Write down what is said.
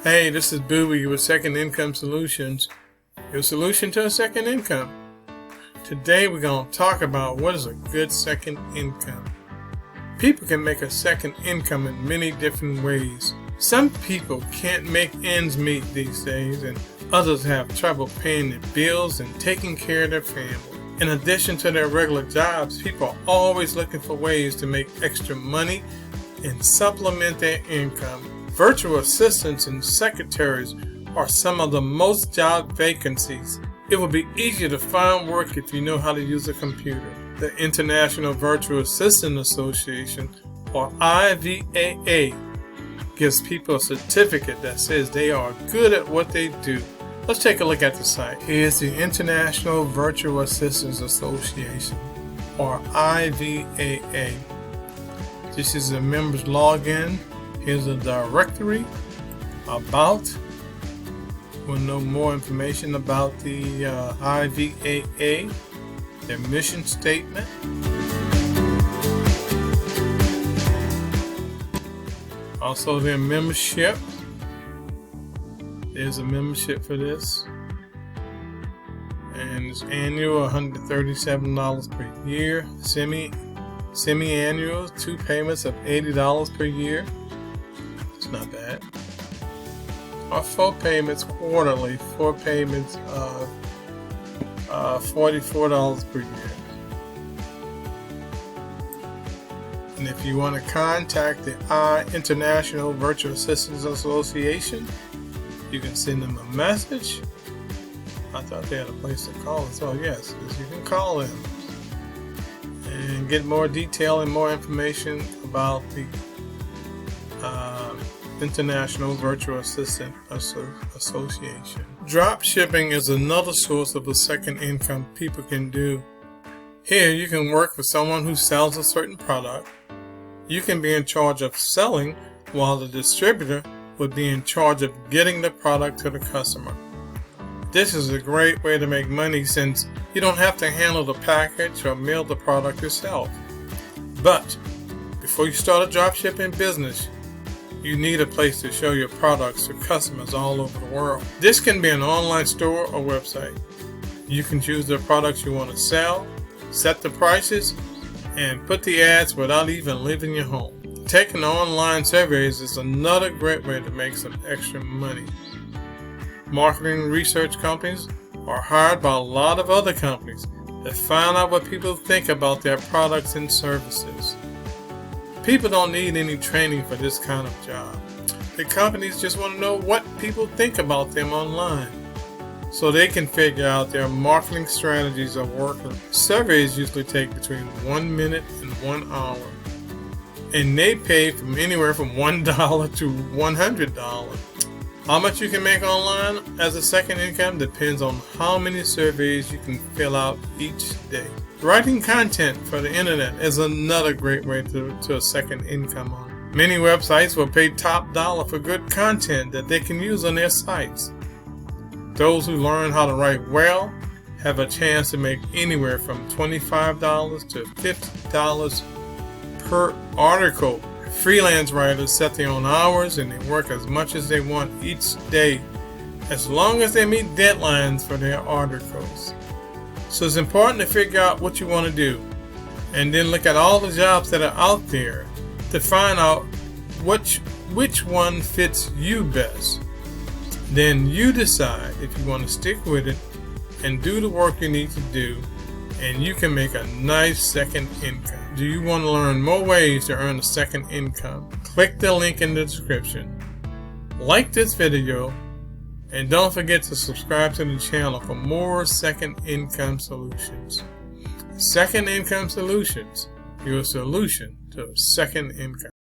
Hey, this is Booby with Second Income Solutions, your solution to a second income. Today we're going to talk about what is a good second income. People can make a second income in many different ways. Some people can't make ends meet these days, and others have trouble paying their bills and taking care of their family. In addition to their regular jobs, people are always looking for ways to make extra money and supplement their income. Virtual assistants and secretaries are some of the most job vacancies. It will be easier to find work if you know how to use a computer. The International Virtual Assistant Association, or IVAA, gives people a certificate that says they are good at what they do. Let's take a look at the site. Here's the International Virtual Assistants Association, or IVAA. This is the members' login. Here's a directory. About. We'll know more information about the IVAA, their mission statement. Also their membership. There's a membership for this. And it's annual, $137 per year. Semi-annual, 2 payments of $80 per year. It's not bad. Or 4 payments quarterly, 4 payments of $44 per year. And if you want to contact the International Virtual Assistants Association, you can send them a message. I thought they had a place to call us. Oh yes, you can call them and get more detail and more information about the International Virtual Assistant Association. Dropshipping is another source of a second income people can do. Here you can work for someone who sells a certain product. You can be in charge of selling, while the distributor would be in charge of getting the product to the customer. This is a great way to make money since you don't have to handle the package or mail the product yourself. But before you start a dropshipping business, you need a place to show your products to customers all over the world. This can be an online store or website. You can choose the products you want to sell, set the prices, and put the ads without even leaving your home. Taking online surveys is another great way to make some extra money. Marketing research companies are hired by a lot of other companies to find out what people think about their products and services. People don't need any training for this kind of job. The companies just want to know what people think about them online, so they can figure out their marketing strategies are working. Surveys usually take between 1 minute and 1 hour, and they pay from anywhere from $1 to $100. How much you can make online as a second income depends on how many surveys you can fill out each day. Writing content for the internet is another great way to a second income on. Many websites will pay top dollar for good content that they can use on their sites. Those who learn how to write well have a chance to make anywhere from $25 to $50 per article. Freelance writers set their own hours and they work as much as they want each day, as long as they meet deadlines for their articles. So it's important to figure out what you want to do, and then look at all the jobs that are out there to find out which one fits you best. Then you decide if you want to stick with it and do the work you need to do, and you can make a nice second income. Do you want to learn more ways to earn a second income? Click the link in the description. Like this video, and don't forget to subscribe to the channel for more second income solutions. Second Income Solutions, your solution to second income.